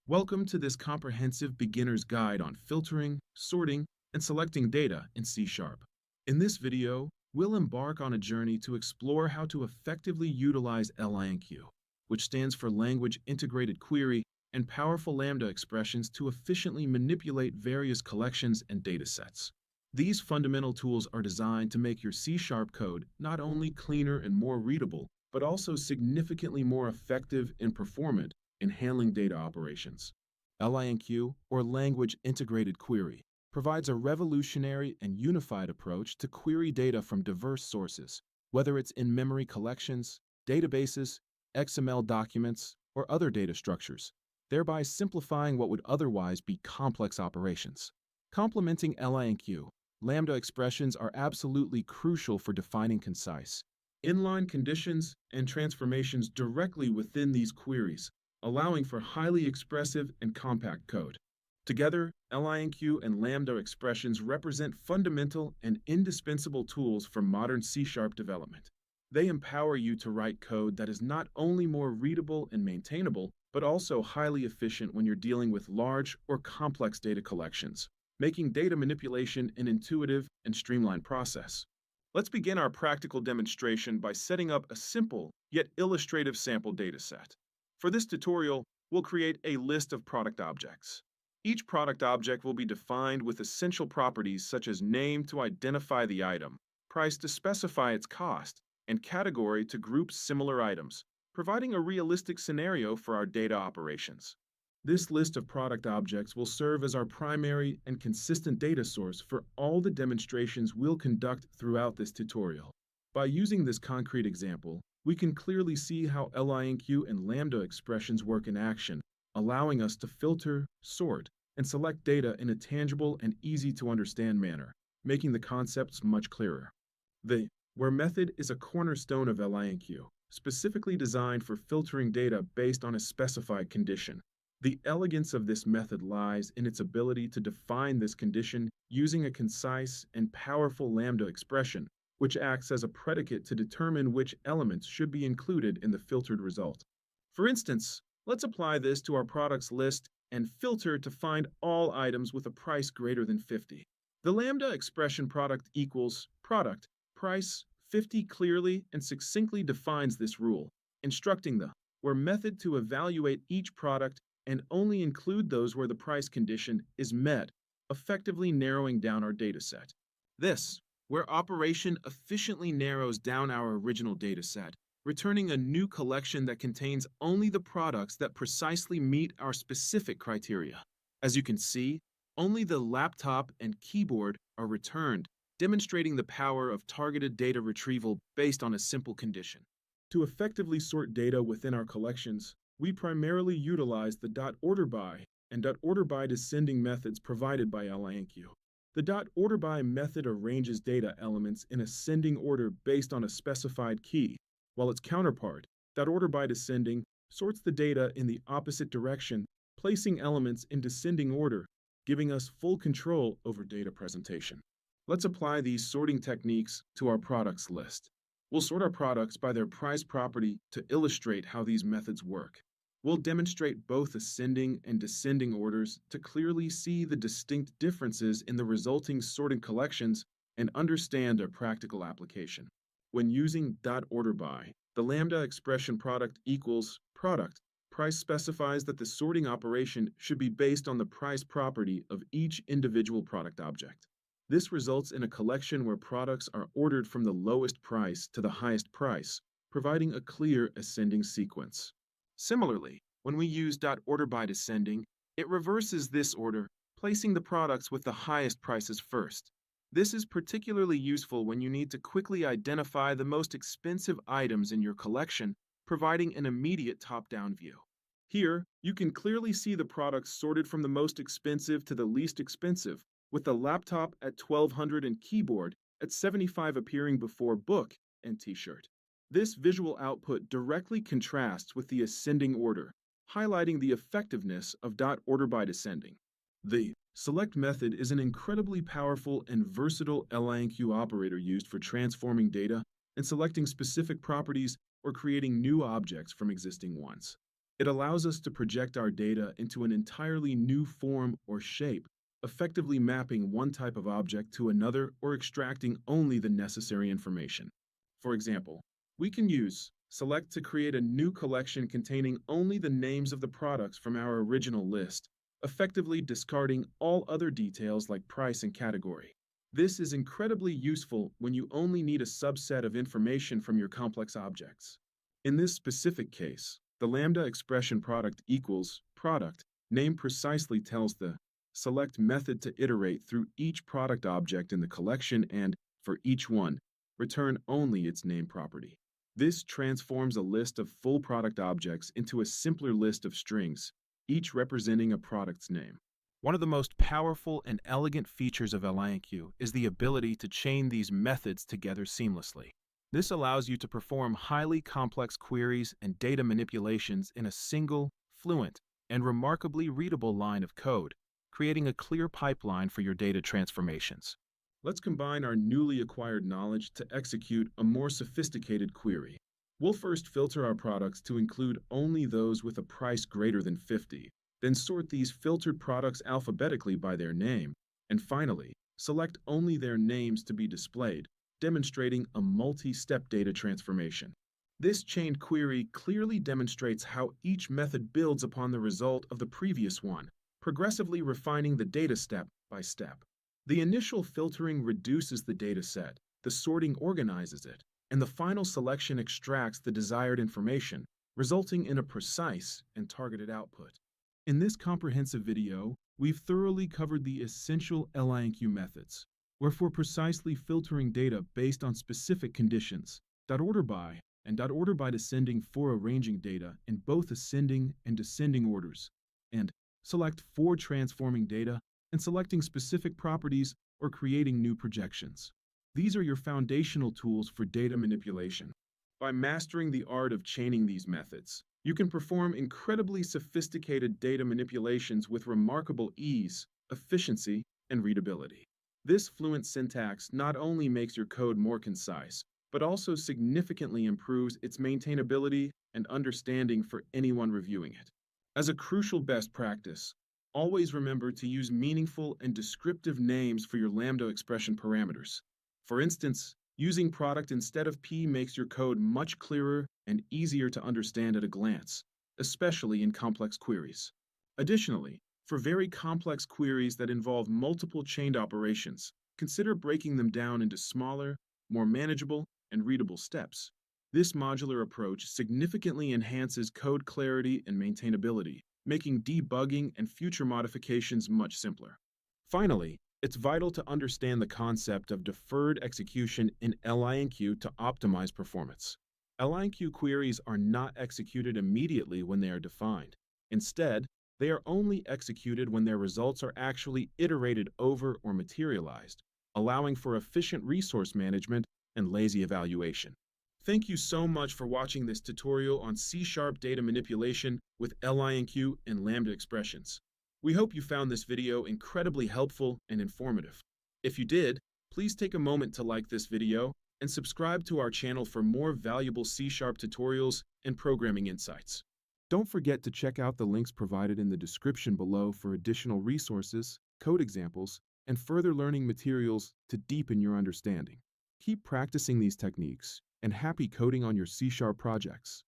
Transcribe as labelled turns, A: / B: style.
A: Welcome to this comprehensive beginner's guide on filtering, sorting, and selecting data in C#. In this video, we'll embark on a journey to explore how to effectively utilize LINQ, which stands for Language Integrated Query, and powerful Lambda expressions to efficiently manipulate various collections and datasets. These fundamental tools are designed to make your C# code not only cleaner and more readable, but also significantly more effective and performant in handling data operations. LINQ, or Language Integrated Query, provides a revolutionary and unified approach to query data from diverse sources, whether it's in-memory collections, databases, XML documents, or other data structures, thereby simplifying what would otherwise be complex operations. Complementing LINQ, Lambda expressions are absolutely crucial for defining concise, inline conditions and transformations directly within these queries, allowing for highly expressive and compact code. Together, LINQ and Lambda expressions represent fundamental and indispensable tools for modern C# development. They empower you to write code that is not only more readable and maintainable, but also highly efficient when you're dealing with large or complex data collections, making data manipulation an intuitive and streamlined process. Let's begin our practical demonstration by setting up a simple yet illustrative sample dataset. For this tutorial, we'll create a list of product objects. Each product object will be defined with essential properties such as name to identify the item, price to specify its cost, and category to group similar items, providing a realistic scenario for our data operations. This list of product objects will serve as our primary and consistent data source for all the demonstrations we'll conduct throughout this tutorial. By using this concrete example, we can clearly see how LINQ and Lambda expressions work in action, allowing us to filter, sort, and select data in a tangible and easy-to-understand manner, making the concepts much clearer. The where method is a cornerstone of LINQ, specifically designed for filtering data based on a specified condition. The elegance of this method lies in its ability to define this condition using a concise and powerful Lambda expression, which acts as a predicate to determine which elements should be included in the filtered result. For instance, let's apply this to our products list and filter to find all items with a price greater than 50. The Lambda expression product equals product price 50 clearly and succinctly defines this rule, instructing the where method to evaluate each product and only include those where the price condition is met, effectively narrowing down our dataset. This where operation efficiently narrows down our original dataset, returning a new collection that contains only the products that precisely meet our specific criteria. As you can see, only the laptop and keyboard are returned, demonstrating the power of targeted data retrieval based on a simple condition. To effectively sort data within our collections, we primarily utilize the .orderBy and .orderByDescending methods provided by LINQ. The .orderBy method arranges data elements in ascending order based on a specified key, while its counterpart, .orderByDescending, sorts the data in the opposite direction, placing elements in descending order, giving us full control over data presentation. Let's apply these sorting techniques to our products list. We'll sort our products by their price property to illustrate how these methods work. We'll demonstrate both ascending and descending orders to clearly see the distinct differences in the resulting sorted collections and understand their practical application. When using .orderBy, the Lambda expression product equals product. Price specifies that the sorting operation should be based on the price property of each individual product object. This results in a collection where products are ordered from the lowest price to the highest price, providing a clear ascending sequence. Similarly, when we use .orderByDescending, it reverses this order, placing the products with the highest prices first. This is particularly useful when you need to quickly identify the most expensive items in your collection, providing an immediate top-down view. Here, you can clearly see the products sorted from the most expensive to the least expensive, with the laptop at $1,200 and keyboard at $75 appearing before book and t-shirt. This visual output directly contrasts with the ascending order, highlighting the effectiveness of .orderByDescending. The select method is an incredibly powerful and versatile LINQ operator used for transforming data and selecting specific properties or creating new objects from existing ones. It allows us to project our data into an entirely new form or shape, effectively mapping one type of object to another or extracting only the necessary information. For example, we can use select to create a new collection containing only the names of the products from our original list, effectively discarding all other details like price and category. This is incredibly useful when you only need a subset of information from your complex objects. In this specific case, the lambda expression product equals product name precisely tells the select method to iterate through each product object in the collection and, for each one, return only its name property. This transforms a list of full product objects into a simpler list of strings, each representing a product's name. One of the most powerful and elegant features of LINQ is the ability to chain these methods together seamlessly. This allows you to perform highly complex queries and data manipulations in a single, fluent, and remarkably readable line of code, creating a clear pipeline for your data transformations. Let's combine our newly acquired knowledge to execute a more sophisticated query. We'll first filter our products to include only those with a price greater than 50, then sort these filtered products alphabetically by their name, and finally, select only their names to be displayed, demonstrating a multi-step data transformation. This chained query clearly demonstrates how each method builds upon the result of the previous one, progressively refining the data step by step. The initial filtering reduces the data set, the sorting organizes it, and the final selection extracts the desired information, resulting in a precise and targeted output. In this comprehensive video, we've thoroughly covered the essential LINQ methods, where for precisely filtering data based on specific conditions, .order by and .order by descending for arranging data in both ascending and descending orders, and select for transforming data and selecting specific properties or creating new projections. These are your foundational tools for data manipulation. By mastering the art of chaining these methods, you can perform incredibly sophisticated data manipulations with remarkable ease, efficiency, and readability. This fluent syntax not only makes your code more concise, but also significantly improves its maintainability and understanding for anyone reviewing it. As a crucial best practice, always remember to use meaningful and descriptive names for your Lambda expression parameters. For instance, using product instead of P makes your code much clearer and easier to understand at a glance, especially in complex queries. Additionally, for very complex queries that involve multiple chained operations, consider breaking them down into smaller, more manageable, and readable steps. This modular approach significantly enhances code clarity and maintainability, making debugging and future modifications much simpler. Finally, it's vital to understand the concept of deferred execution in LINQ to optimize performance. LINQ queries are not executed immediately when they are defined. Instead, they are only executed when their results are actually iterated over or materialized, allowing for efficient resource management and lazy evaluation. Thank you so much for watching this tutorial on C# data manipulation with LINQ and Lambda expressions. We hope you found this video incredibly helpful and informative. If you did, please take a moment to like this video and subscribe to our channel for more valuable C# tutorials and programming insights. Don't forget to check out the links provided in the description below for additional resources, code examples, and further learning materials to deepen your understanding. Keep practicing these techniques, and happy coding on your C# projects.